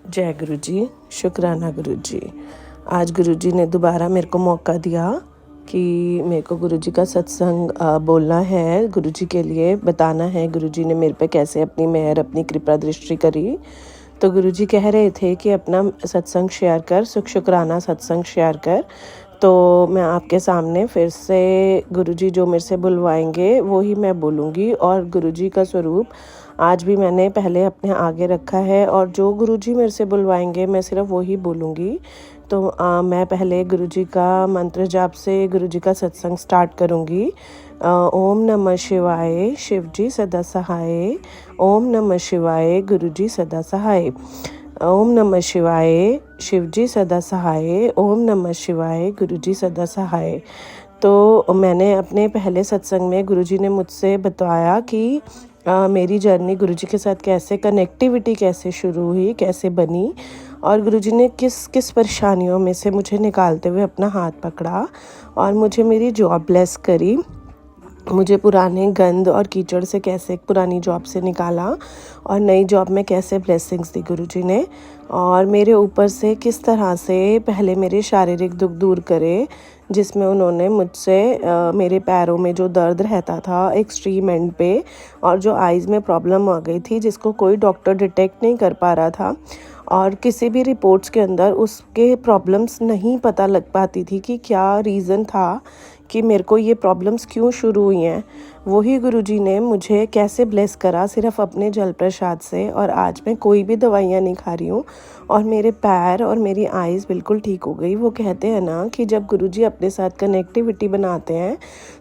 जय गुरु जी। शुक्राना गुरु जी। आज गुरु जी ने दोबारा मेरे को मौका दिया कि मेरे को गुरु जी का सत्संग बोलना है, गुरु जी के लिए बताना है गुरु जी ने मेरे पे कैसे अपनी मेहर, अपनी कृपा दृष्टि करी। तो गुरु जी कह रहे थे कि अपना सत्संग शेयर कर, शुक्राना सत्संग शेयर कर। तो मैं आपके सामने फिर से गुरु जी जो मेरे से बुलवाएंगे वो ही मैं बोलूँगी। और गुरु जी का स्वरूप आज भी मैंने पहले अपने आगे रखा है और जो गुरु जी मेरे से बुलवाएंगे मैं सिर्फ वही बोलूँगी। तो मैं पहले गुरु जी का मंत्र जाप से गुरु जी का सत्संग स्टार्ट करूँगी। ओम नमः शिवाय, शिव जी सदा सहाय। ओम नमः शिवाय, गुरु जी सदा सहाय। ओम नमः शिवाय, शिव जी सदा सहाय। ओम नमः शिवाय, गुरु जी सदा सहाय। तो मैंने अपने पहले सत्संग में गुरु जी ने मुझसे बताया कि मेरी जर्नी गुरु जी के साथ कैसे, कनेक्टिविटी कैसे शुरू हुई, कैसे बनी, और गुरु जी ने किस किस परेशानियों में से मुझे निकालते हुए अपना हाथ पकड़ा और मुझे मेरी जॉब ब्लेस करी। मुझे पुराने गंद और कीचड़ से कैसे पुरानी जॉब से निकाला और नई जॉब में कैसे ब्लेसिंग्स दी गुरु जी ने, और मेरे ऊपर से किस तरह से पहले मेरे शारीरिक दुख दूर करे, जिसमें उन्होंने मुझसे मेरे पैरों में जो दर्द रहता था एक्सट्रीम एंड पे, और जो आइज़ में प्रॉब्लम आ गई थी जिसको कोई डॉक्टर डिटेक्ट नहीं कर पा रहा था और किसी भी रिपोर्ट्स के अंदर उसके प्रॉब्लम्स नहीं पता लग पाती थी कि क्या रीज़न था कि मेरे को ये प्रॉब्लम्स क्यों शुरू हुई हैं, वही गुरुजी ने मुझे कैसे ब्लेस करा सिर्फ अपने जल प्रसाद से। और आज मैं कोई भी दवाइयाँ नहीं खा रही हूँ और मेरे पैर और मेरी आइज़ बिल्कुल ठीक हो गई। वो कहते हैं ना कि जब गुरुजी अपने साथ कनेक्टिविटी बनाते हैं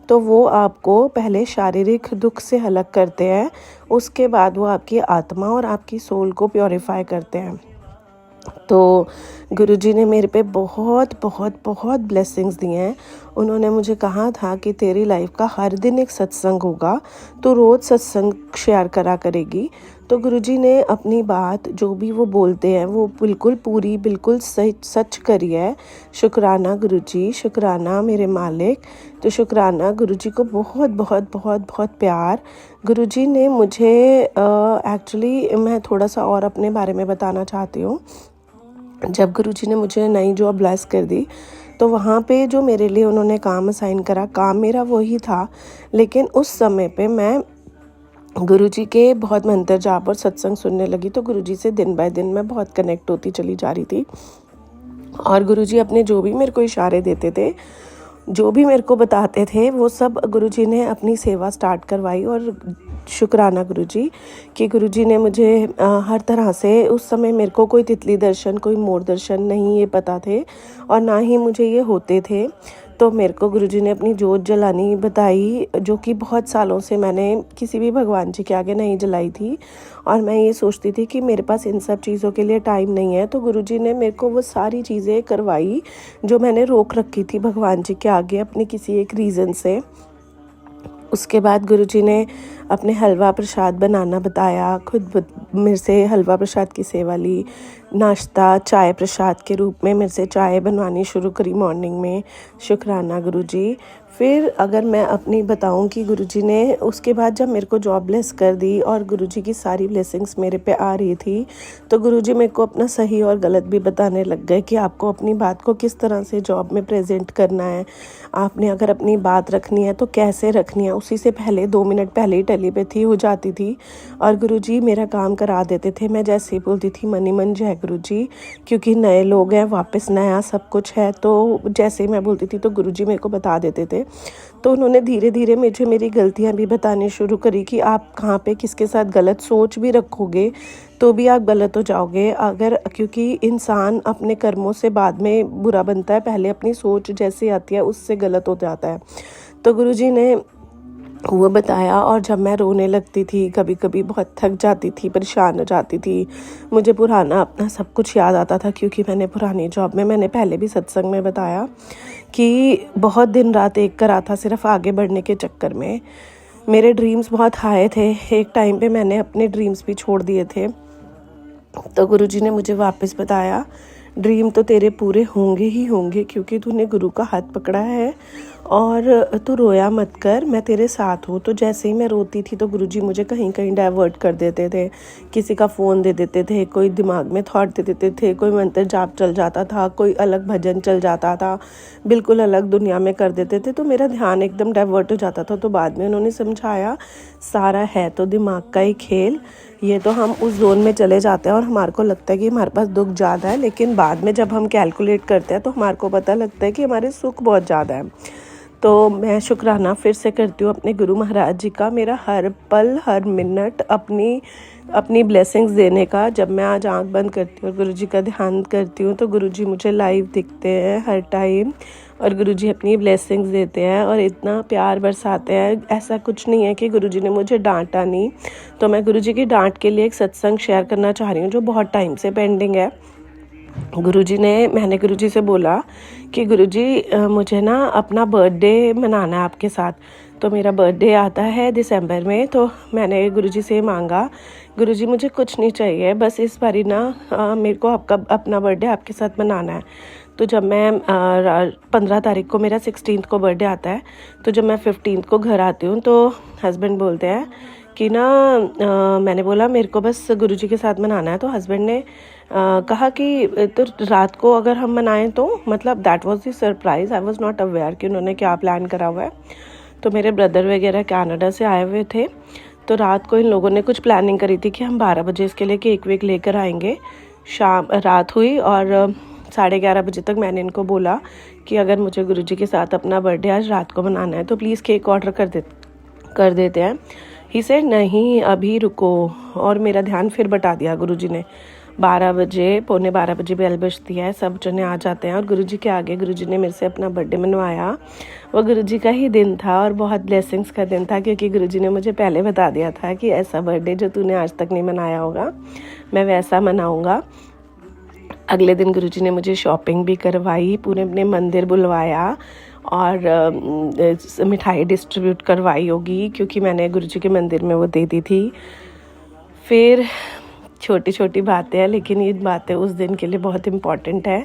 तो वो आपको पहले शारीरिक दुख से अलग करते हैं, उसके बाद वो आपकी आत्मा और आपकी सोल को प्योरीफाई करते हैं। तो गुरुजी ने मेरे पे बहुत बहुत बहुत ब्लेसिंग्स दिए हैं। उन्होंने मुझे कहा था कि तेरी लाइफ का हर दिन एक सत्संग होगा, तो रोज़ सत्संग शेयर करा करेगी। तो गुरुजी ने अपनी बात जो भी वो बोलते हैं वो बिल्कुल पूरी, बिल्कुल सच करी है। शुक्राना गुरुजी, शुक्राना मेरे मालिक। तो शुक्राना गुरुजी को बहुत बहुत बहुत बहुत प्यार। गुरुजी ने मुझे एक्चुअली मैं थोड़ा सा और अपने बारे में बताना चाहती हूँ। जब गुरुजी ने मुझे नई जॉब ब्लेस कर दी तो वहाँ पे जो मेरे लिए उन्होंने काम असाइन करा, काम मेरा वही था, लेकिन उस समय पे मैं गुरुजी के बहुत मंत्र जाप और सत्संग सुनने लगी। तो गुरुजी से दिन बाय दिन मैं बहुत कनेक्ट होती चली जा रही थी और गुरुजी अपने जो भी मेरे को इशारे देते थे, जो भी मेरे को बताते थे, वो सब गुरुजी ने अपनी सेवा स्टार्ट करवाई। और शुक्राना गुरुजी कि गुरुजी ने मुझे हर तरह से, उस समय मेरे को कोई तितली दर्शन, कोई मोर दर्शन नहीं ये पता थे और ना ही मुझे ये होते थे। तो मेरे को गुरुजी ने अपनी जोत जलानी बताई, जो कि बहुत सालों से मैंने किसी भी भगवान जी के आगे नहीं जलाई थी और मैं ये सोचती थी कि मेरे पास इन सब चीज़ों के लिए टाइम नहीं है। तो गुरुजी ने मेरे को वो सारी चीज़ें करवाई जो मैंने रोक रखी थी भगवान जी के आगे अपने किसी एक रीज़न से। उसके बाद गुरुजी ने अपने हलवा प्रसाद बनाना बताया, खुद मेरे से हलवा प्रसाद की सेवा ली। नाश्ता चाय प्रसाद के रूप में मेरे से चाय बनवानी शुरू करी मॉर्निंग में। शुक्राना गुरुजी। फिर अगर मैं अपनी बताऊं कि गुरुजी ने उसके बाद जब मेरे को जॉब ब्लेस कर दी और गुरुजी की सारी ब्लेसिंग्स मेरे पे आ रही थी, तो गुरुजी मेरे को अपना सही और गलत भी बताने लग गए कि आपको अपनी बात को किस तरह से जॉब में प्रेजेंट करना है, आपने अगर अपनी बात रखनी है तो कैसे रखनी है। उसी से पहले 2 मिनट पहले ही टेलीपैथी हो जाती थी और गुरुजी मेरा काम करा देते थे। मैं जैसे ही बोलती थी मनी मन जय गुरुजी, क्योंकि नए लोग हैं, वापस नया सब कुछ है, तो जैसे ही मैं बोलती थी तो गुरुजी मेरे को बता देते थे। तो उन्होंने धीरे धीरे मुझे मेरी गलतियां भी बतानी शुरू करी कि आप कहाँ पे किसके साथ गलत सोच भी रखोगे तो भी आप गलत हो जाओगे, अगर, क्योंकि इंसान अपने कर्मों से बाद में बुरा बनता है, पहले अपनी सोच जैसे आती है उससे गलत हो जाता है। तो गुरुजी ने वो बताया और जब मैं रोने लगती थी, कभी कभी बहुत थक जाती थी, परेशान हो जाती थी, मुझे पुराना अपना सब कुछ याद आता था, क्योंकि मैंने पुरानी जॉब में, मैंने पहले भी सत्संग में बताया कि बहुत दिन रात एक करा था सिर्फ आगे बढ़ने के चक्कर में। मेरे ड्रीम्स बहुत हाई थे, एक टाइम पे मैंने अपने ड्रीम्स भी छोड़ दिए थे। तो गुरुजी ने मुझे वापस बताया ड्रीम तो तेरे पूरे होंगे ही होंगे, क्योंकि तूने गुरु का हाथ पकड़ा है और तू रोया मत कर, मैं तेरे साथ हूँ। तो जैसे ही मैं रोती थी तो गुरुजी मुझे कहीं कहीं डाइवर्ट कर देते थे, किसी का फ़ोन दे देते थे, कोई दिमाग में थॉट दे देते थे, कोई मंत्र जाप चल जाता था, कोई अलग भजन चल जाता था, बिल्कुल अलग दुनिया में कर देते थे। तो मेरा ध्यान एकदम डाइवर्ट हो जाता था। तो बाद में उन्होंने समझाया सारा है तो दिमाग का ही खेल, ये तो हम उस जोन में चले जाते हैं और हमारे को लगता है कि हमारे पास दुख ज़्यादा है, लेकिन बाद में जब हम कैलकुलेट करते हैं तो हमारे को पता लगता है कि हमारे सुख बहुत ज़्यादा है। तो मैं शुक्राना फिर से करती हूँ अपने गुरु महाराज जी का, मेरा हर पल हर मिनट अपनी ब्लेसिंग्स देने का। जब मैं आज आंख बंद करती हूँ और गुरु जी का ध्यान करती हूँ तो गुरु जी मुझे लाइव दिखते हैं हर टाइम, और गुरु जी अपनी ब्लेसिंग्स देते हैं और इतना प्यार बरसाते हैं। ऐसा कुछ नहीं है कि गुरु जी ने मुझे डांटा नहीं। तो मैं गुरु जी की डांट के लिए एक सत्संग शेयर करना चाह रही हूँ जो बहुत टाइम से पेंडिंग है। मैंने गुरुजी से बोला कि गुरुजी मुझे ना अपना बर्थडे मनाना है आपके साथ। तो मेरा बर्थडे आता है दिसंबर में। तो मैंने गुरुजी से मांगा, गुरुजी मुझे कुछ नहीं चाहिए, बस इस बारी ना मेरे को अपना बर्थडे आपके साथ मनाना है। तो जब मैं 15 तारीख को, मेरा 16 को बर्थडे आता है, तो जब मैं 15 को घर आती हूँ तो हस्बैंड बोलते हैं कि ना मैंने बोला मेरे को बस गुरुजी के साथ मनाना है। तो हस्बैंड ने कहा कि तो रात को अगर हम मनाएं तो, मतलब that was the surprise, I was not aware कि उन्होंने क्या प्लान करा हुआ है। तो मेरे ब्रदर वगैरह कनाडा से आए हुए थे, तो रात को इन लोगों ने कुछ प्लानिंग करी थी कि हम 12 बजे इसके लिए केक वेक लेकर आएंगे। रात हुई और 11:30 बजे तक मैंने इनको बोला कि अगर मुझे गुरुजी के साथ अपना बर्थडे आज रात को मनाना है तो प्लीज़ केक ऑर्डर कर देते हैं। ही सेड नहीं अभी रुको, और मेरा ध्यान फिर बटा दिया गुरुजी ने। 12 बजे, पौने 12 बजे बेल बजती है, सब जने आ जाते हैं और गुरुजी के आगे गुरुजी ने मेरे से अपना बर्थडे मनवाया। वो गुरुजी का ही दिन था और बहुत ब्लेसिंग्स का दिन था, क्योंकि गुरुजी ने मुझे पहले बता दिया था कि ऐसा बर्थडे जो तूने आज तक नहीं मनाया होगा मैं वैसा मनाऊंगा। अगले दिन गुरुजी ने मुझे शॉपिंग भी करवाई, पूरे अपने मंदिर बुलवाया और मिठाई डिस्ट्रीब्यूट करवाई होगी, क्योंकि मैंने गुरुजी के मंदिर में वो दे दी थी। फिर छोटी छोटी बातें हैं, लेकिन ये बातें उस दिन के लिए बहुत इम्पॉर्टेंट है।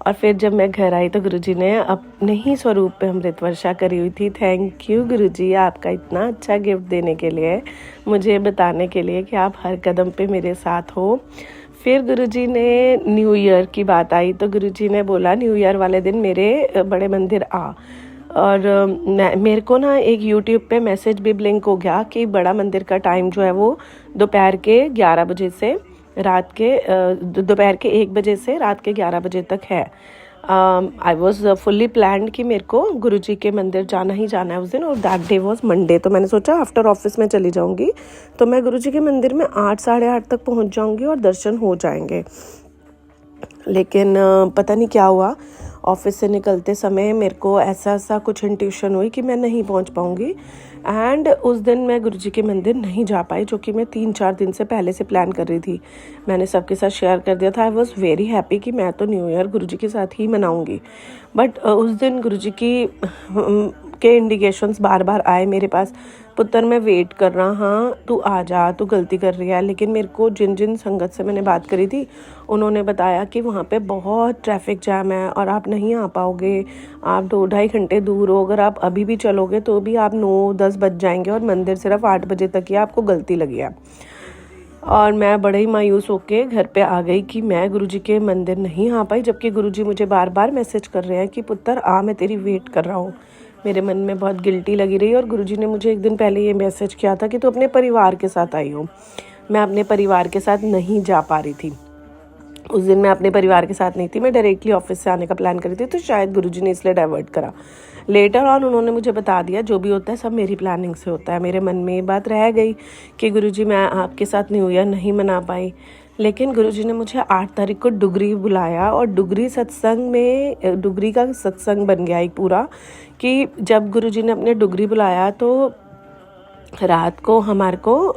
और फिर जब मैं घर आई तो गुरुजी ने अपने ही स्वरूप पे अमृत वर्षा करी हुई थी। थैंक यू गुरुजी, आपका इतना अच्छा गिफ्ट देने के लिए, मुझे बताने के लिए कि आप हर कदम पे मेरे साथ हो। फिर गुरुजी ने न्यू ईयर की बात आई तो गुरुजी ने बोला न्यू ईयर वाले दिन मेरे बड़े मंदिर आ। और मेरे को ना एक यूट्यूब पे मैसेज भी ब्लिंक हो गया कि बड़ा मंदिर का टाइम जो है वो दोपहर के 11 बजे से दोपहर के 1 बजे से रात के 11 बजे तक है। आई वॉज फुल्ली प्लान्ड कि मेरे को गुरुजी के मंदिर जाना ही जाना है उस दिन, और दैट डे वॉज मंडे। तो मैंने सोचा आफ्टर ऑफिस में चली जाऊँगी तो मैं गुरुजी के मंदिर में 8 साढ़े 8 तक पहुँच जाऊँगी और दर्शन हो जाएंगे। लेकिन पता नहीं क्या हुआ, ऑफिस से निकलते समय मेरे को ऐसा कुछ इंट्यूशन हुई कि मैं नहीं पहुंच पाऊंगी। एंड उस दिन मैं गुरुजी के मंदिर नहीं जा पाई, जो कि मैं 3-4 दिन से पहले से प्लान कर रही थी। मैंने सबके साथ शेयर कर दिया था। आई वॉज वेरी हैप्पी कि मैं तो न्यू ईयर गुरुजी के साथ ही मनाऊंगी। बट उस दिन गुरुजी के इंडिकेशंस बार बार आए मेरे पास, पुत्र मैं वेट कर रहा, हाँ तू आ जा, तू गलती कर रही है। लेकिन मेरे को जिन संगत से मैंने बात करी थी उन्होंने बताया कि वहाँ पे बहुत ट्रैफिक जैम है और आप नहीं आ पाओगे, आप 2-2.5 घंटे दूर हो, अगर आप अभी भी चलोगे तो भी आप 9-10 बज जाएंगे और मंदिर सिर्फ 8 बजे तक ही, आपको गलती लगी है। और मैं बड़े ही मायूस होके घर पे आ गई कि मैं गुरुजी के मंदिर नहीं आ पाई, जबकि गुरुजी मुझे बार बार मैसेज कर रहे हैं कि पुत्र आ, मैं तेरी वेट कर रहा हूँ। मेरे मन में बहुत गिल्टी लगी रही और गुरुजी ने मुझे एक दिन पहले ये मैसेज किया था कि तू अपने परिवार के साथ आई हो। मैं अपने परिवार के साथ नहीं जा पा रही थी उस दिन, मैं अपने परिवार के साथ नहीं थी, मैं डायरेक्टली ऑफिस से आने का प्लान करी थी। तो शायद गुरुजी ने इसलिए डाइवर्ट करा। लेटर ऑन उन्होंने मुझे बता दिया जो भी होता है सब मेरी प्लानिंग से होता है। मेरे मन में ये बात रह गई कि गुरुजी मैं आपके साथ न्यू ईयर नहीं मना पाई। लेकिन गुरुजी ने मुझे 8 तारीख को डुगरी बुलाया और डुगरी का सत्संग बन गया एक पूरा, कि जब गुरुजी ने अपने डुगरी बुलाया तो रात को हमारे को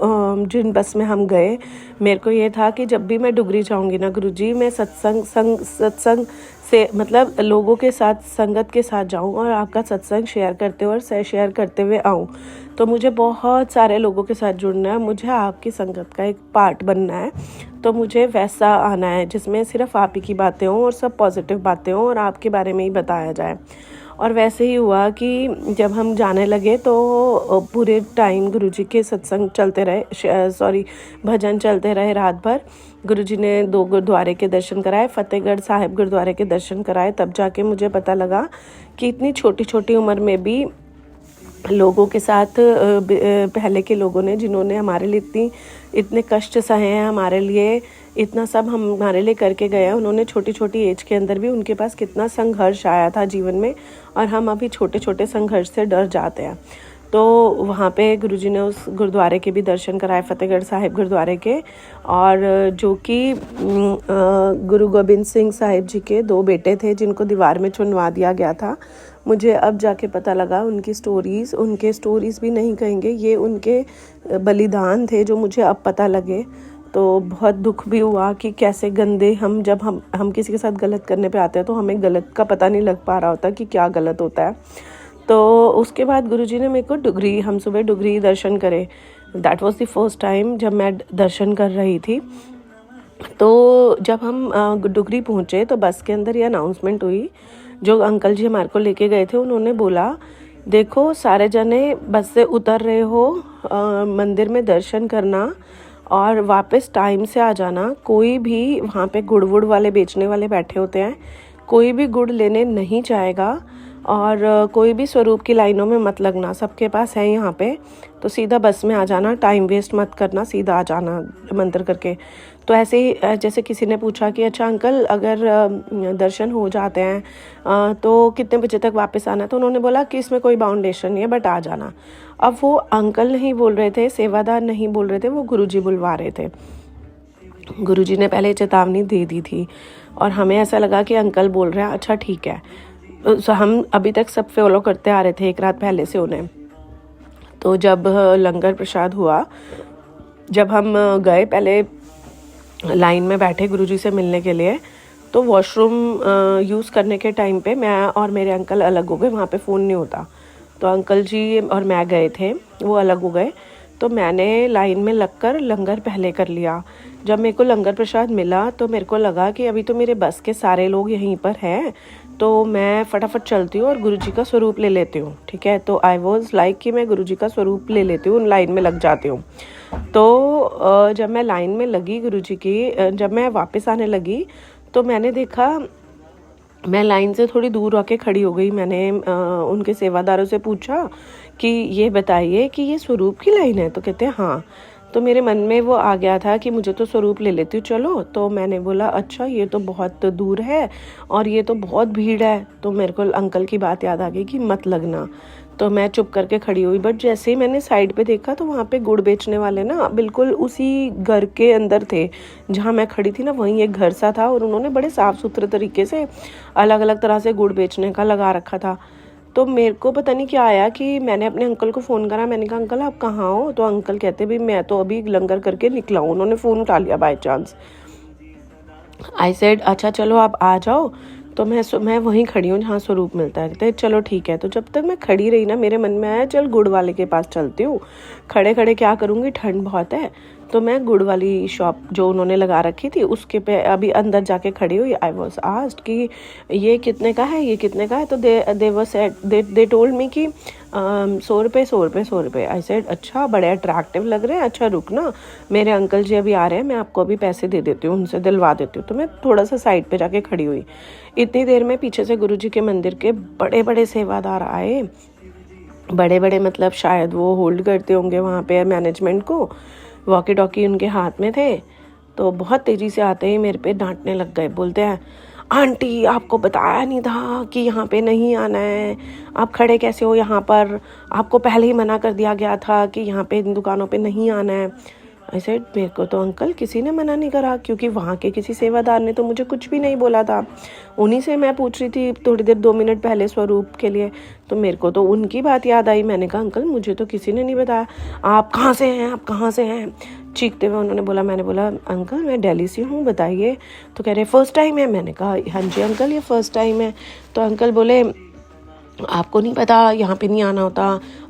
जिन बस में हम गए, मेरे को ये था कि जब भी मैं डुगरी जाऊंगी ना गुरुजी, मैं सत्संग से मतलब लोगों के साथ, संगत के साथ जाऊं और आपका सत्संग शेयर करते हुए आऊं। तो मुझे बहुत सारे लोगों के साथ जुड़ना है, मुझे आपकी संगत का एक पार्ट बनना है। तो मुझे वैसा आना है जिसमें सिर्फ आप ही की बातें हों और सब पॉजिटिव बातें हों और आपके बारे में ही बताया जाए। और वैसे ही हुआ कि जब हम जाने लगे तो पूरे टाइम गुरुजी के सत्संग चलते रहे, भजन चलते रहे रात भर। गुरुजी ने 2 गुरुद्वारे के दर्शन कराए, फतेहगढ़ साहिब गुरुद्वारे के दर्शन कराए। तब जाके मुझे पता लगा कि इतनी छोटी छोटी उम्र में भी लोगों के साथ पहले के लोगों ने, जिन्होंने हमारे लिए इतने कष्ट सहे हैं, हमारे लिए इतना सब हमारे लिए करके गए हैं, उन्होंने छोटी छोटी एज के अंदर भी उनके पास कितना संघर्ष आया था जीवन में, और हम अभी छोटे छोटे संघर्ष से डर जाते हैं। तो वहाँ पे गुरुजी ने उस गुरुद्वारे के भी दर्शन कराए, फतेहगढ़ साहिब गुरुद्वारे के, और जो कि गुरु गोबिंद सिंह साहिब जी के 2 बेटे थे जिनको दीवार में चुनवा दिया गया था। मुझे अब जाके पता लगा उनके स्टोरीज़ भी नहीं कहेंगे, ये उनके बलिदान थे जो मुझे अब पता लगे। तो बहुत दुख भी हुआ कि कैसे गंदे जब हम किसी के साथ गलत करने पे आते हैं तो हमें गलत का पता नहीं लग पा रहा होता कि क्या गलत होता है। तो उसके बाद गुरुजी ने मेरे को हम सुबह डुगरी दर्शन करे। That was the first time जब मैं दर्शन कर रही थी। तो जब हम डुगरी पहुँचे तो बस के अंदर ये अनाउंसमेंट हुई, जो अंकल जी हमारे को लेके गए थे उन्होंने बोला, देखो सारे जने बस से उतर रहे हो, मंदिर में दर्शन करना और वापस टाइम से आ जाना। कोई भी वहाँ पे गुड़ वुड़ वाले बेचने वाले बैठे होते हैं, कोई भी गुड़ लेने नहीं जाएगा, और कोई भी स्वरूप की लाइनों में मत लगना, सबके पास है यहाँ पे। तो सीधा बस में आ जाना, टाइम वेस्ट मत करना, सीधा आ जाना मंत्र करके। तो ऐसे ही जैसे किसी ने पूछा कि अच्छा अंकल, अगर दर्शन हो जाते हैं तो कितने बजे तक वापस आना है, तो उन्होंने बोला कि इसमें कोई बाउंडेशन नहीं है, बट आ जाना। अब वो अंकल नहीं बोल रहे थे, सेवादार नहीं बोल रहे थे, वो गुरुजी बुलवा रहे थे। गुरुजी ने पहले चेतावनी दे दी थी और हमें ऐसा लगा कि अंकल बोल रहे हैं, अच्छा ठीक है। तो हम अभी तक सब फॉलो करते आ रहे थे एक रात पहले से उन्हें। तो जब लंगर प्रसाद हुआ, जब हम गए, पहले लाइन में बैठे गुरुजी से मिलने के लिए, तो वॉशरूम यूज़ करने के टाइम पे मैं और मेरे अंकल अलग हो गए, वहाँ पे फ़ोन नहीं होता। तो अंकल जी और मैं गए थे, वो अलग हो गए। तो मैंने लाइन में लगकर लंगर पहले कर लिया। जब मेरे को लंगर प्रसाद मिला तो मेरे को लगा कि अभी तो मेरे बस के सारे लोग यहीं पर हैं, तो मैं फटाफट चलती हूँ और गुरुजी का स्वरूप ले लेती हूँ, ठीक है। तो आई वॉज लाइक कि मैं गुरुजी का स्वरूप ले लेती हूँ, लाइन में लग जाती हूँ। तो जब मैं लाइन में लगी गुरुजी की, जब मैं वापस आने लगी तो मैंने देखा, मैं लाइन से थोड़ी दूर आके खड़ी हो गई। मैंने उनके सेवादारों से पूछा कि ये बताइए कि ये स्वरूप की लाइन है, तो कहते हैं हाँ। तो मेरे मन में वो आ गया था कि मुझे तो स्वरूप ले लेती हूँ, चलो। तो मैंने बोला अच्छा ये तो बहुत दूर है और ये तो बहुत भीड़ है। तो मेरे को अंकल की बात याद आ गई कि मत लगना। तो मैं चुप करके खड़ी हुई। बट जैसे ही मैंने साइड पे देखा तो वहाँ पे गुड़ बेचने वाले ना बिल्कुल उसी घर के अंदर थे जहाँ मैं खड़ी थी ना, वहीं एक घर सा था और उन्होंने बड़े साफ़ सुथरे तरीके से अलग अलग तरह से गुड़ बेचने का लगा रखा था। तो मेरे को पता नहीं क्या आया कि मैंने अपने अंकल को फ़ोन करा। मैंने कहा अंकल आप कहाँ हो? तो अंकल कहते भाई मैं तो अभी लंगर करके निकला हूँ। उन्होंने फ़ोन उठा लिया बाय चांस। आई सेड अच्छा चलो आप आ जाओ। तो मैं वहीं खड़ी हूँ जहाँ स्वरूप मिलता है। कहते चलो ठीक है। तो जब तक मैं खड़ी रही ना, मेरे मन में आया चल गुड़ वाले के पास चलती हूँ, खड़े खड़े क्या करूँगी, ठंड बहुत है। तो मैं गुड़ वाली शॉप जो उन्होंने लगा रखी थी उसके पे अभी अंदर जाके खड़ी हुई। आई वॉज आस्क्ड कि ये कितने का है, ये कितने का है? तो दे टोल्ड मी कि 100 रुपये 100 रुपये 100 रुपये। आई सेड अच्छा बड़े अट्रैक्टिव लग रहे हैं, अच्छा रुकना मेरे अंकल जी अभी आ रहे हैं, मैं आपको अभी पैसे दे देती हूँ, उनसे दिलवा देती हूँ। तो मैं थोड़ा सा साइड पे जाके खड़ी हुई। इतनी देर में पीछे से गुरुजी के मंदिर के बड़े बड़े सेवादार आए। बड़े बड़े मतलब शायद वो होल्ड करते होंगे वहाँ पे मैनेजमेंट को। वॉकी टॉकी उनके हाथ में थे। तो बहुत तेज़ी से आते ही मेरे पे डांटने लग गए। बोलते हैं आंटी आपको बताया नहीं था कि यहाँ पे नहीं आना है, आप खड़े कैसे हो यहाँ पर, आपको पहले ही मना कर दिया गया था कि यहाँ पे इन दुकानों पे नहीं आना है। ऐसे मेरे को तो अंकल किसी ने मना नहीं करा, क्योंकि वहाँ के किसी सेवादार ने तो मुझे कुछ भी नहीं बोला था। उन्हीं से मैं पूछ रही थी थोड़ी देर 2 मिनट पहले स्वरूप के लिए। तो मेरे को तो उनकी बात याद आई। मैंने कहा अंकल मुझे तो किसी ने नहीं बताया, आप कहाँ से हैं, आप कहाँ से हैं, चीखते हुए उन्होंने बोला। मैंने बोला अंकल मैं दिल्ली से हूँ, बताइए। तो कह रहे फर्स्ट टाइम है। मैंने कहा हाँ जी अंकल ये फर्स्ट टाइम है। तो अंकल बोले आपको नहीं पता यहाँ पे नहीं आना होता,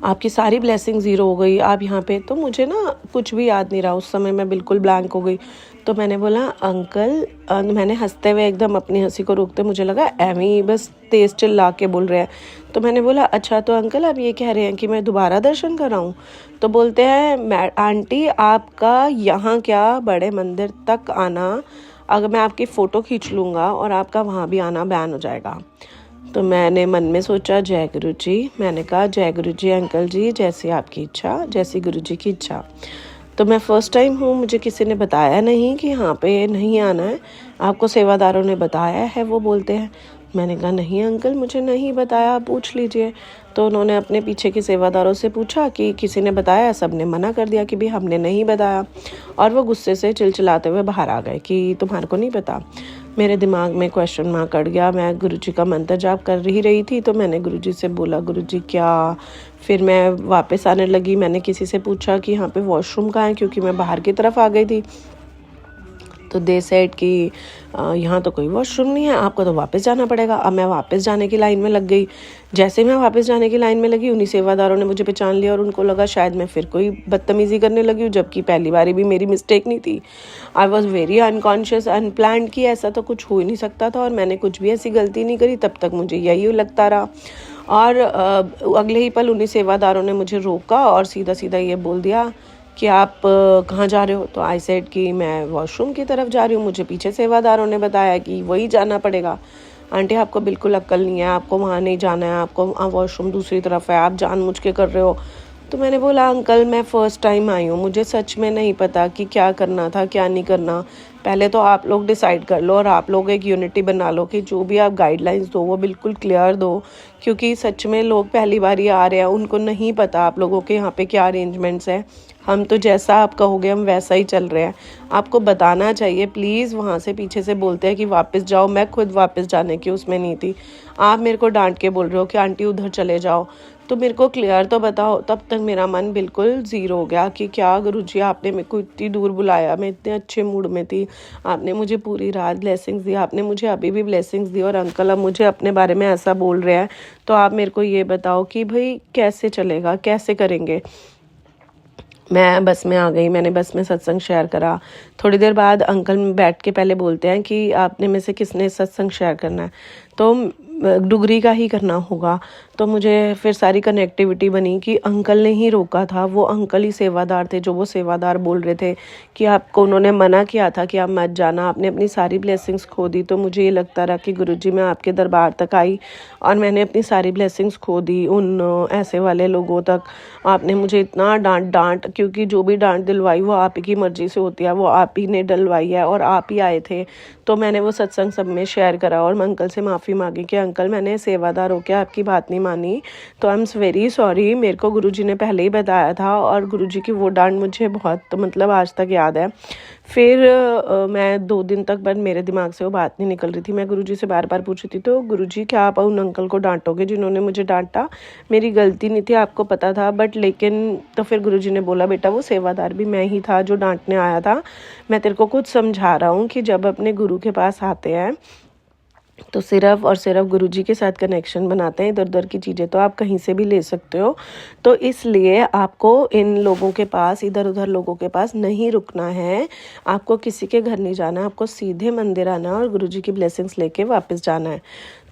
आपकी सारी ब्लेसिंग ज़ीरो हो गई आप यहाँ पे। तो मुझे ना कुछ भी याद नहीं रहा उस समय, मैं बिल्कुल ब्लैंक हो गई। तो मैंने बोला अंकल, मैंने हंसते हुए एकदम अपनी हंसी को रोकते, मुझे लगा एमी बस तेज़ चिल्ला के बोल रहे हैं। तो मैंने बोला अच्छा तो अंकल आप ये कह रहे हैं कि मैं दोबारा दर्शन कराऊं? तो बोलते हैं मैं आंटी आपका यहाँ क्या बड़े मंदिर तक आना, अगर मैं आपकी फ़ोटो खींच लूँगा और आपका वहाँ भी आना बैन हो जाएगा। तो मैंने मन में सोचा जय गुरु जी, मैंने कहा जय गुरु जी अंकल जी, जैसी आपकी इच्छा, जैसी गुरु जी की इच्छा। तो मैं फ़र्स्ट टाइम हूँ, मुझे किसी ने बताया नहीं कि यहाँ पे नहीं आना है, आपको सेवादारों ने बताया है, वो बोलते हैं। मैंने कहा नहीं अंकल मुझे नहीं बताया, पूछ लीजिए। तो उन्होंने अपने पीछे के सेवादारों से पूछा कि किसी ने बताया, सब ने मना कर दिया कि भाई हमने नहीं बताया, और वो गुस्से से चिलचिलाते हुए बाहर आ गए कि तुम्हारे को नहीं पता। मेरे दिमाग में क्वेश्चन मार्क अड़ गया। मैं गुरुजी का मंत्र जाप कर ही रही थी, तो मैंने गुरुजी से बोला गुरुजी क्या। फिर मैं वापस आने लगी, मैंने किसी से पूछा कि यहाँ पे वॉशरूम कहाँ है, क्योंकि मैं बाहर की तरफ आ गई थी। तो दे सेड कि यहाँ तो कोई वॉशरूम नहीं है, आपको तो वापस जाना पड़ेगा। अब मैं वापस जाने की लाइन में लग गई। जैसे मैं वापस जाने की लाइन में लगी, उन्हीं सेवादारों ने मुझे पहचान लिया और उनको लगा शायद मैं फिर कोई बदतमीज़ी करने लगी हूँ, जबकि पहली बारी भी मेरी मिस्टेक नहीं थी। I was very unconscious, unplanned कि ऐसा तो कुछ हो ही नहीं सकता था, और मैंने कुछ भी ऐसी गलती नहीं करी। तब तक मुझे यही लगता रहा, और अगले ही पल उन्हीं सेवादारों ने मुझे रोका और सीधा सीधा ये बोल दिया कि आप कहाँ जा रहे हो। तो आई सेड कि मैं वॉशरूम की तरफ जा रही हूँ, मुझे पीछे सेवादारों ने बताया कि वही जाना पड़ेगा। आंटी आपको बिल्कुल अक्ल नहीं है, आपको वहाँ नहीं जाना है, आपको वॉशरूम दूसरी तरफ है, आप जानबूझ के कर रहे हो। तो मैंने बोला अंकल मैं फ़र्स्ट टाइम आई हूँ, मुझे सच में नहीं पता कि क्या करना था क्या नहीं करना। पहले तो आप लोग डिसाइड कर लो और आप लोग एक यूनिटी बना लो कि जो भी आप गाइडलाइंस दो वो बिल्कुल क्लियर दो, क्योंकि सच में लोग पहली बार ही आ रहे हैं, उनको नहीं पता आप लोगों के यहाँ पे क्या अरेंजमेंट्स हैं। हम तो जैसा आप कहोगे हम वैसा ही चल रहे हैं, आपको बताना चाहिए प्लीज़। वहाँ से पीछे से बोलते हैं कि वापस जाओ, मैं खुद वापस जाने की उसमें नहीं थी, आप मेरे को डांट के बोल रहे हो कि आंटी उधर चले जाओ। तो मेरे को क्लियर तो बताओ। तब तक मेरा मन बिल्कुल ज़ीरो हो गया कि क्या गुरुजी आपने मेरे को इतनी दूर बुलाया, मैं इतने अच्छे मूड में थी, आपने मुझे पूरी रात ब्लेसिंग्स दी, आपने मुझे अभी भी ब्लेसिंग्स दी, और अंकल अब मुझे अपने बारे में ऐसा बोल रहे हैं। तो आप मेरे को ये बताओ कि भाई कैसे चलेगा, कैसे करेंगे। मैं बस में आ गई, मैंने बस में सत्संग शेयर करा। थोड़ी देर बाद अंकल बैठ के पहले बोलते हैं कि आपने में से किसने सत्संग शेयर करना है, तो डुगरी का ही करना होगा। तो मुझे फिर सारी कनेक्टिविटी बनी कि अंकल ने ही रोका था, वो अंकल ही सेवादार थे, जो वो सेवादार बोल रहे थे कि आपको उन्होंने मना किया था कि आप मत जाना, आपने अपनी सारी ब्लेसिंग्स खो दी। तो मुझे ये लगता रहा कि गुरुजी मैं आपके दरबार तक आई और मैंने अपनी सारी ब्लेसिंग्स खो दी उन ऐसे वाले लोगों तक। आपने मुझे इतना डांट, क्योंकि जो भी डांट दिलवाई वो आप ही की मर्ज़ी से होती है, वो आप ही ने डलवाई है और आप ही आए थे। तो मैंने वो सत्संग सब में शेयर करा और मैं अंकल से माफ़ी मांगी कि अंकल मैंने सेवादार होकर आपकी बात नहीं मानी, तो आई एम वेरी सॉरी। मेरे को गुरुजी ने पहले ही बताया था और गुरुजी की वो डांट मुझे बहुत मतलब आज तक याद है। फिर मैं 2 दिन तक बस मेरे दिमाग से वो बात नहीं निकल रही थी। मैं गुरुजी से बार बार पूछ रही थी, तो गुरुजी क्या आप उन अंकल को डांटोगे जिन्होंने मुझे डांटा, मेरी गलती नहीं थी, आपको पता था, बट लेकिन तो फिर गुरुजी ने बोला बेटा वो सेवादार भी मैं ही था जो डांटने आया था। मैं तेरे को कुछ समझा रहा हूँ कि जब अपने गुरु के पास आते हैं तो सिर्फ और सिर्फ गुरुजी के साथ कनेक्शन बनाते हैं, इधर उधर की चीज़ें तो आप कहीं से भी ले सकते हो। तो इसलिए आपको इन लोगों के पास, इधर उधर लोगों के पास नहीं रुकना है, आपको किसी के घर नहीं जाना, आपको सीधे मंदिर आना और गुरुजी की ब्लेसिंग्स लेके वापस जाना है।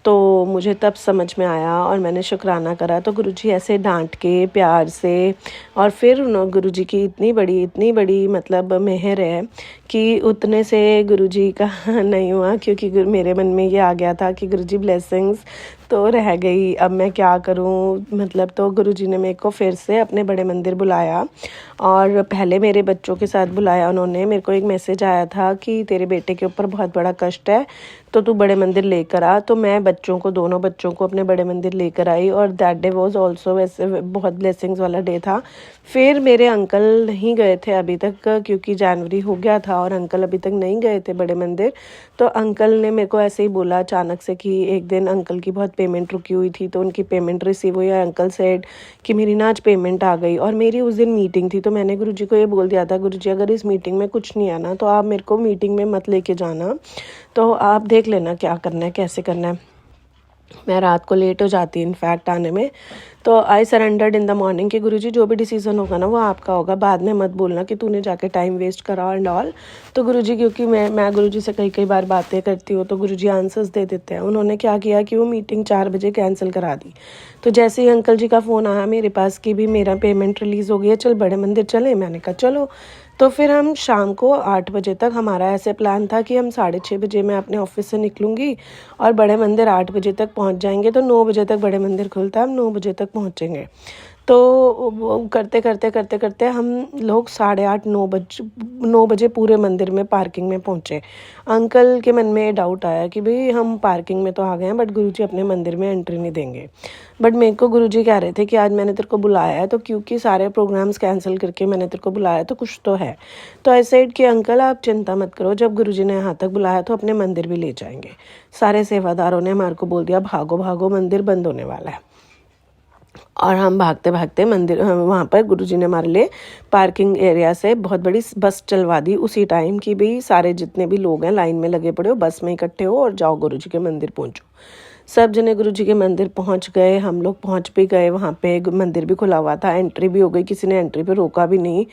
तो मुझे तब समझ में आया और मैंने शुक्राना करा। तो गुरुजी ऐसे डांट के प्यार से, और फिर गुरुजी की इतनी बड़ी मतलब मेहर है कि उतने से गुरुजी का नहीं हुआ, क्योंकि मेरे मन में ये आ गया था कि गुरुजी ब्लेसिंग्स तो रह गई, अब मैं क्या करूं मतलब। तो गुरुजी ने मेरे को फिर से अपने बड़े मंदिर बुलाया और पहले मेरे बच्चों के साथ बुलाया उन्होंने। मेरे को एक मैसेज आया था कि तेरे बेटे के ऊपर बहुत बड़ा कष्ट है तो तू बड़े मंदिर लेकर आ। तो मैं दोनों बच्चों को अपने बड़े मंदिर लेकर आई और दैट डे वाज आल्सो वैसे बहुत ब्लेसिंग्स वाला डे था। फिर मेरे अंकल नहीं गए थे अभी तक, क्योंकि जनवरी हो गया था और अंकल अभी तक नहीं गए थे बड़े मंदिर। तो अंकल ने मेरे को ऐसे ही बोला अचानक से कि एक दिन अंकल की बहुत पेमेंट रुकी हुई थी, तो उनकी पेमेंट रिसीव हुई और अंकल सेड कि मेरी ना आज पेमेंट आ गई। और मेरी उस दिन मीटिंग थी, तो मैंने गुरुजी को ये बोल दिया था, गुरुजी अगर इस मीटिंग में कुछ नहीं आना तो आप मेरे को मीटिंग में मत लेके जाना, तो आप देख लेना क्या करना है कैसे करना है। मैं रात को लेट हो जाती इनफैक्ट आने में। तो आई सरेंडर्ड इन द मॉर्निंग कि गुरुजी जो भी डिसीज़न होगा ना वो आपका होगा, बाद में मत बोलना कि तूने जाके टाइम वेस्ट करा एंड ऑल। तो गुरुजी, क्योंकि मैं गुरुजी से कई कई बार बातें करती हूँ तो गुरुजी आंसर्स दे देते हैं। उन्होंने क्या किया कि वो मीटिंग 4 बजे कैंसिल करा दी। तो जैसे ही अंकल जी का फ़ोन आया मेरे पास कि भी मेरा पेमेंट रिलीज़ हो गया, चल बड़े मंदिर चले, मैंने कहा चलो। तो फिर हम शाम को 8 बजे तक, हमारा ऐसे प्लान था कि हम 6:30 बजे मैं अपने ऑफिस से निकलूँगी और बड़े मंदिर 8 बजे तक पहुँच जाएंगे। तो 9 बजे तक बड़े मंदिर खुलता है, हम 9 बजे तक पहुँचेंगे। तो वो करते करते करते करते हम लोग 8:30 9 बजे पूरे मंदिर में पार्किंग में पहुँचे। अंकल के मन में डाउट आया कि भाई हम पार्किंग में तो आ गए हैं बट गुरुजी अपने मंदिर में एंट्री नहीं देंगे। बट मेरे को गुरुजी कह रहे थे कि आज मैंने तेरे को बुलाया है तो क्योंकि सारे प्रोग्राम्स कैंसिल करके मैंने तेरे को बुलाया तो कुछ तो है। तो आई सेड कि अंकल आप चिंता मत करो, जब गुरुजी ने यहाँ तक बुलाया तो अपने मंदिर भी ले जाएंगे। सारे सेवादारों ने हमारे को बोल दिया भागो भागो मंदिर बंद होने वाला है। और हम भागते भागते मंदिर, वहाँ पर गुरुजी ने हमारे लिए पार्किंग एरिया से बहुत बड़ी बस चलवा दी उसी टाइम की भी सारे जितने भी लोग हैं लाइन में लगे पड़े हो, बस में इकट्ठे हो और जाओ गुरुजी के मंदिर पहुँचो। सब जने गुरुजी के मंदिर पहुंच गए, हम लोग पहुंच भी गए। वहाँ पे मंदिर भी खुला हुआ था, एंट्री भी हो गई, किसी ने एंट्री पे रोका भी नहीं।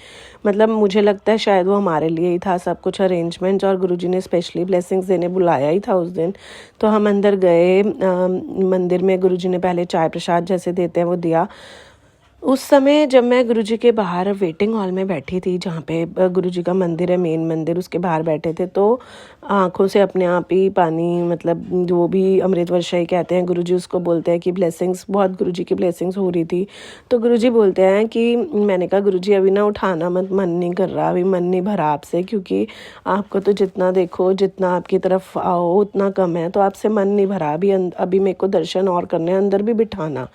मतलब मुझे लगता है शायद वो हमारे लिए ही था सब कुछ अरेंजमेंट्स, और गुरुजी ने स्पेशली ब्लेसिंग्स देने बुलाया ही था उस दिन। तो हम अंदर गए मंदिर में। गुरुजी ने पहले चाय प्रसाद जैसे देते हैं वो दिया। उस समय जब मैं गुरुजी के बाहर वेटिंग हॉल में बैठी थी, जहाँ पे गुरुजी का मंदिर है, मेन मंदिर, उसके बाहर बैठे थे, तो आंखों से अपने आप ही पानी, मतलब जो भी अमृत वर्षा ही कहते हैं गुरुजी उसको बोलते हैं, कि ब्लेसिंग्स, बहुत गुरुजी की ब्लेसिंग्स हो रही थी। तो गुरुजी बोलते हैं कि, मैंने कहा गुरुजी अभी ना उठाना मत, मन नहीं कर रहा, अभी मन नहीं भरा आपसे, क्योंकि आपको तो जितना देखो, जितना आपकी तरफ आओ उतना कम है, तो आपसे मन नहीं भरा अभी मेरे को दर्शन और करने, अंदर भी बिठाना।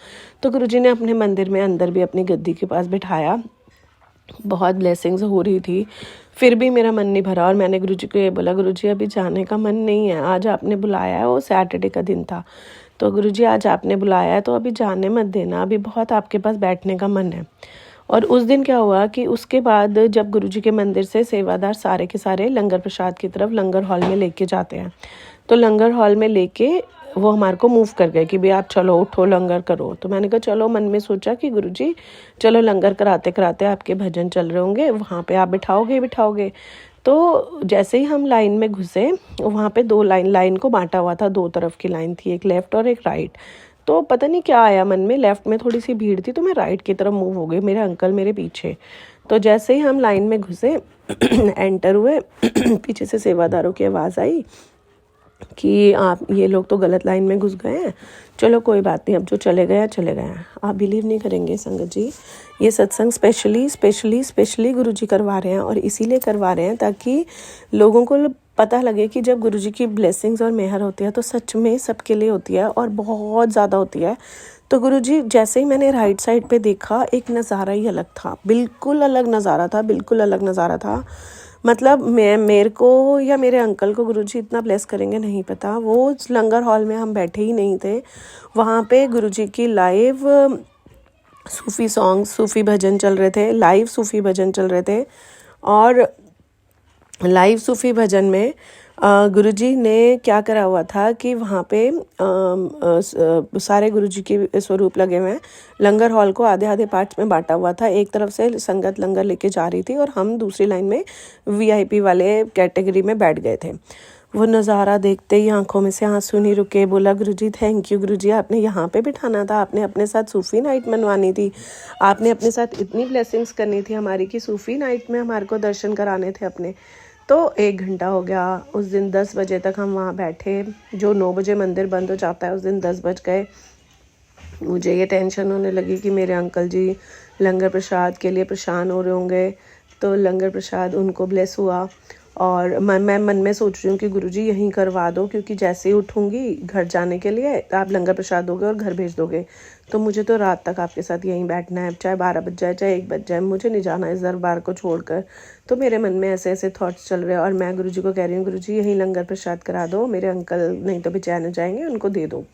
तो गुरुजी ने अपने मंदिर में अंदर भी अपनी गद्दी के पास बिठाया। बहुत ब्लेसिंग्स हो रही थी, फिर भी मेरा मन नहीं भरा। और मैंने गुरुजी को ये बोला, गुरुजी अभी जाने का मन नहीं है, आज आपने बुलाया है, वो सैटरडे का दिन था, तो गुरुजी आज आपने बुलाया है तो अभी जाने मत देना, अभी बहुत आपके पास बैठने का मन है। और उस दिन क्या हुआ कि उसके बाद जब गुरुजी के मंदिर से सेवादार सारे के सारे लंगर प्रसाद की तरफ लंगर हॉल में लेके जाते हैं, तो लंगर हॉल में लेके वो हमारे को मूव कर गए कि भाई आप चलो उठो लंगर करो। तो मैंने कहा चलो, मन में सोचा कि गुरुजी चलो लंगर कराते कराते आपके भजन चल रहे होंगे, वहाँ पे आप बिठाओगे। तो जैसे ही हम लाइन में घुसे, वहाँ पे 2 लाइन को बांटा हुआ था, 2 तरफ की लाइन थी, एक लेफ़्ट और एक राइट। तो पता नहीं क्या आया मन में, लेफ़्ट में थोड़ी सी भीड़ थी तो मैं राइट की तरफ मूव हो गई, मेरे अंकल मेरे पीछे। तो जैसे ही हम लाइन में घुसे एंटर हुए पीछे से सेवादारों की आवाज़ आई कि आप ये लोग तो गलत लाइन में घुस गए हैं, चलो कोई बात नहीं, अब जो चले गए हैं। आप बिलीव नहीं करेंगे संगत जी, ये सत्संग स्पेशली गुरुजी करवा रहे हैं, और इसीलिए करवा रहे हैं ताकि लोगों को पता लगे कि जब गुरुजी की ब्लेसिंग्स और मेहर होती है तो सच में सबके लिए होती है और बहुत ज़्यादा होती है। तो गुरुजी, जैसे ही मैंने राइट साइड पे देखा, एक नज़ारा ही अलग था, बिल्कुल अलग नज़ारा था। मतलब मेरे को या मेरे अंकल को गुरुजी इतना ब्लेस करेंगे नहीं पता। वो लंगर हॉल में हम बैठे ही नहीं थे, वहाँ पे गुरुजी की लाइव सूफ़ी सॉन्ग, सूफ़ी भजन चल रहे थे, लाइव सूफ़ी भजन चल रहे थे। और लाइव सूफ़ी भजन में गुरुजी ने क्या करा हुआ था कि वहाँ पे सारे गुरुजी के स्वरूप लगे हुए हैं। लंगर हॉल को आधे आधे पार्ट्स में बांटा हुआ था, एक तरफ से संगत लंगर लेके जा रही थी और हम दूसरी लाइन में वीआईपी वाले कैटेगरी में बैठ गए थे। वो नज़ारा देखते ही आंखों में से आंसू नहीं रुके। बोला गुरुजी थैंक यू गुरुजी, आपने यहाँ पे बिठाना था, आपने अपने साथ सूफ़ी नाइट मनवानी थी, आपने अपने साथ इतनी ब्लेसिंग्स करनी थी हमारी कि सूफ़ी नाइट में हमारे को दर्शन कराने थे अपने। तो 1 घंटा हो गया उस दिन, 10 बजे तक हम वहाँ बैठे। जो 9 बजे मंदिर बंद हो जाता है उस दिन 10 बज गए। मुझे ये टेंशन होने लगी कि मेरे अंकल जी लंगर प्रसाद के लिए परेशान हो रहे होंगे, तो लंगर प्रसाद उनको ब्लेस हुआ। और मैं मन में सोच रही हूँ कि गुरुजी यहीं करवा दो, क्योंकि जैसे ही उठूँगी घर जाने के लिए आप लंगर प्रसाद दोगे और घर भेज दोगे, तो मुझे तो रात तक आपके साथ यहीं बैठना है, चाहे 12 बज जाए चाहे 1 बज जाए, मुझे नहीं जाना इस दरबार को छोड़कर। तो मेरे मन में ऐसे ऐसे थॉट्स चल रहे हैं और मैं गुरुजी को कह रही हूँ गुरुजी यहीं लंगर प्रसाद करा दो, मेरे अंकल नहीं तो बेचैन हो जाएंगे, उनको दे दो।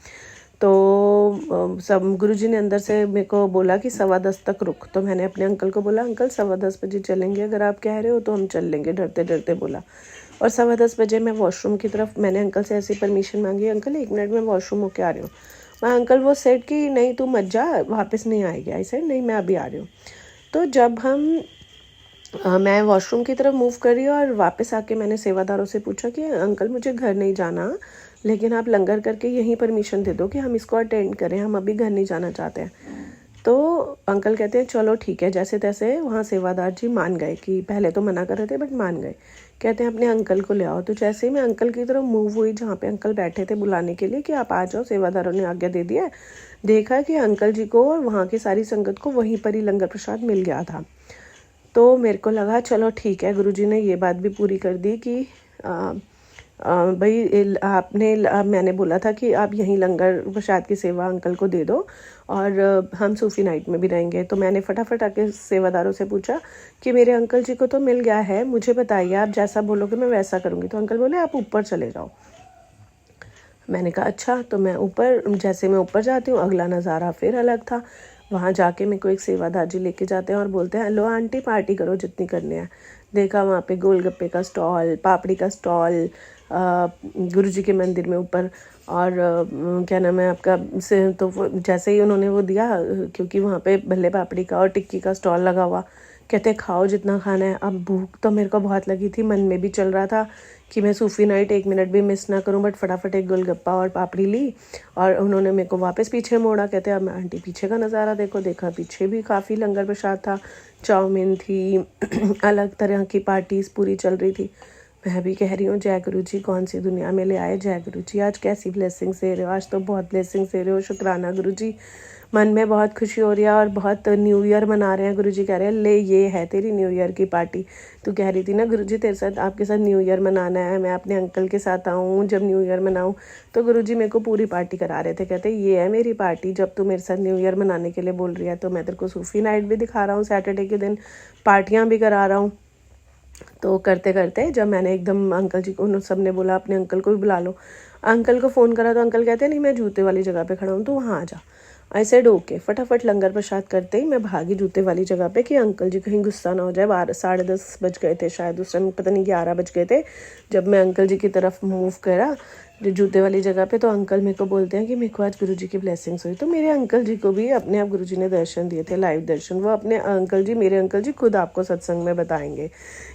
तो सब गुरुजी ने अंदर से मेरे को बोला कि 10:15 तक रुक। तो मैंने अपने अंकल को बोला अंकल 10:15 बजे चलेंगे, अगर आप कह रहे हो तो हम चल लेंगे, डरते डरते बोला। और 10:15 बजे मैं वॉशरूम की तरफ, मैंने अंकल से ऐसी परमिशन मांगी, अंकल 1 मिनट में वॉशरूम होके आ रही हूँ। अंकल वो सेड कि नहीं तू मत जा, वापस नहीं आएगी। आई सेड नहीं मैं अभी आ रही हूँ। तो जब मैं वॉशरूम की तरफ मूव कर रही हूँ और वापस आके मैंने सेवादारों से पूछा कि अंकल मुझे घर नहीं जाना, लेकिन आप लंगर करके यहीं परमिशन दे दो कि हम इसको अटेंड करें, हम अभी घर नहीं जाना चाहते हैं। तो अंकल कहते हैं चलो ठीक है, जैसे तैसे वहाँ सेवादार जी मान गए कि पहले तो मना कर रहे थे बट मान गए। कहते हैं अपने अंकल को ले आओ। तो जैसे ही मैं अंकल की तरफ मूव हुई जहाँ पे अंकल बैठे थे बुलाने के लिए कि आप आ जाओ, सेवादारों ने आज्ञा दे दिया है, देखा कि अंकल जी को और वहाँ की सारी संगत को वहीं पर ही लंगर प्रसाद मिल गया था। तो मेरे को लगा चलो ठीक है, गुरुजी ने ये बात भी पूरी कर दी कि भाई मैंने बोला था कि आप यहीं लंगर प्रसाद की सेवा अंकल को दे दो और हम सूफी नाइट में भी रहेंगे। तो मैंने फटाफट आके सेवादारों से पूछा कि मेरे अंकल जी को तो मिल गया है, मुझे बताइए आप जैसा बोलोगे मैं वैसा करूँगी। तो अंकल बोले आप ऊपर चले जाओ। मैंने कहा अच्छा। तो मैं ऊपर, जैसे मैं ऊपर जाती हूँ अगला नज़ारा फिर अलग था। वहाँ जाके मेरे को एक सेवादार जी लेके जाते हैं और बोलते हैं लो आंटी पार्टी करो जितनी करनी है। देखा वहाँ पे गोलगप्पे का स्टॉल, पापड़ी का स्टॉल, गुरुजी के मंदिर में ऊपर। और क्या नाम है आपका से, तो जैसे ही उन्होंने वो दिया, क्योंकि वहाँ पे भल्ले पापड़ी का और टिक्की का स्टॉल लगा हुआ, कहते खाओ जितना खाना है। अब भूख तो मेरे को बहुत लगी थी, मन में भी चल रहा था कि मैं सूफी नाइट एक मिनट भी मिस ना करूं, बट फटाफट एक गोलगप्पा और पापड़ी ली और उन्होंने मेरे को वापस पीछे मोड़ा। कहते अब आंटी पीछे का नज़ारा देखो। देखा पीछे भी काफ़ी लंगर प्रसाद था, चाउमीन थी अलग तरह की पार्टीज़ पूरी चल रही थी। मैं भी कह रही हूँ जय गुरु जी, कौन सी दुनिया में ले आए जय गुरु जी, आज कैसी ब्लेसिंग्स दे रहे हो, आज तो बहुत ब्लेसिंग्स दे रहे हो, शुक्राना गुरु जी। मन में बहुत खुशी हो रही है और बहुत न्यू ईयर मना रहे हैं। गुरुजी कह रहे हैं ले ये है तेरी न्यू ईयर की पार्टी। तू कह रही थी ना गुरुजी तेरे साथ आपके साथ न्यू ईयर मनाना है, मैं अपने अंकल के साथ आऊँ जब न्यू ईयर मनाऊँ। तो गुरुजी मेरे को पूरी पार्टी करा रहे थे, कहते ये है मेरी पार्टी, जब तू मेरे साथ न्यू ईयर मनाने के लिए बोल रही है तो मैं तेरे को सूफी नाइट भी दिखा रहा हूँ, सैटरडे के दिन पार्टियाँ भी करा रहा हूँ। तो करते करते जब मैंने एकदम अंकल जी को, उन सब ने बोला अपने अंकल को भी बुला लो, अंकल को फ़ोन करा तो अंकल कहते नहीं मैं जूते वाली जगह पे खड़ा हूँ तो वहाँ आ जा। I said okay. फटाफट लंगर प्रसाद करते ही मैं भागी जूते वाली जगह पे कि अंकल जी कहीं गुस्सा ना हो जाए। 10:30 बज गए थे शायद उस टाइम, पता नहीं 11 बज गए थे जब मैं अंकल जी की तरफ मूव करा जूते वाली जगह पे। तो अंकल मेरे को बोलते हैं कि मेरे को आज गुरुजी की ब्लेसिंग्स हुई। तो मेरे अंकल जी को भी अपने आप गुरुजी ने दर्शन दिए थे, लाइव दर्शन। वो अपने अंकल जी, मेरे अंकल जी खुद आपको सत्संग में बताएंगे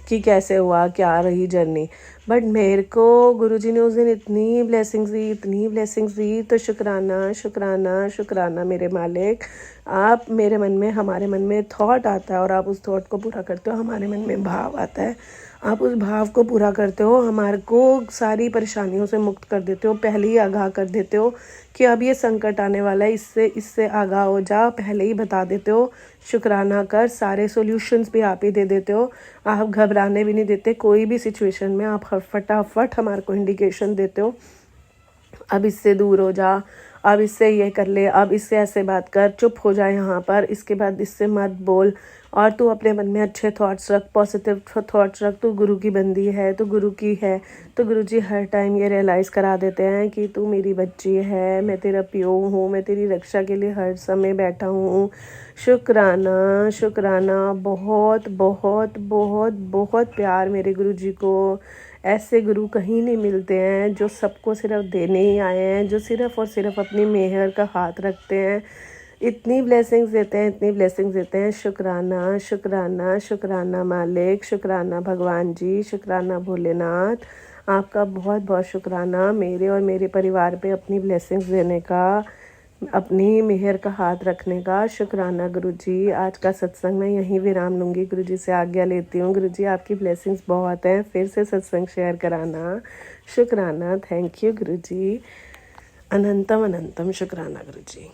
कि कैसे हुआ, क्या रही जर्नी। बट मेरे को गुरुजी ने उस दिन इतनी ब्लेसिंग्स दी, इतनी ब्लेसिंग्स दी। तो शुक्राना शुक्राना शुक्राना मेरे मालिक। आप मेरे मन में, हमारे मन में थॉट आता है और आप उस थॉट को पूरा करते हो, हमारे मन में भाव आता है, आप उस भाव को पूरा करते हो, हमारे को सारी परेशानियों से मुक्त कर देते हो, पहले ही आगाह कर देते हो कि अब ये संकट आने वाला है, इससे आगाह हो जा, पहले ही बता देते हो। शुक्राना कर, सारे सॉल्यूशंस भी आप ही दे देते हो, आप घबराने भी नहीं देते कोई भी सिचुएशन में, आप फटाफट हमारे को इंडिकेशन देते हो अब इससे दूर हो जा, अब इससे ये कर ले, अब इससे ऐसे बात कर, चुप हो जा यहाँ पर, इसके बाद इससे मत बोल, और तू अपने मन में अच्छे थॉट्स रख, पॉजिटिव थॉट्स रख, तू गुरु की बंदी है, तू गुरु की है। तो गुरु जी हर टाइम ये रियलाइज़ करा देते हैं कि तू मेरी बच्ची है, मैं तेरा प्यो हूँ, मैं तेरी रक्षा के लिए हर समय बैठा हूँ। शुक्राना शुक्राना, बहुत बहुत बहुत बहुत प्यार मेरे गुरु जी को। ऐसे गुरु कहीं नहीं मिलते हैं जो सबको सिर्फ देने ही आए हैं, जो सिर्फ़ और सिर्फ अपनी मेहर का हाथ रखते हैं, इतनी ब्लेसिंग्स देते हैं, इतनी ब्लेसिंग्स देते हैं। शुक्राना शुक्राना शुक्राना मालिक, शुक्राना भगवान जी, शुक्राना भोलेनाथ, आपका बहुत बहुत शुक्राना मेरे और मेरे परिवार पे अपनी ब्लेसिंग्स देने का, अपनी मेहर का हाथ रखने का। शुक्राना गुरुजी। आज का सत्संग मैं यहीं विराम लूँगी, गुरुजी से आज्ञा लेती हूँ। गुरुजी आपकी ब्लेसिंग्स बहुत हैं, फिर से सत्संग शेयर कराना। शुक्राना, थैंक यू गुरुजी, अनंतम अनंतम शुक्राना गुरुजी।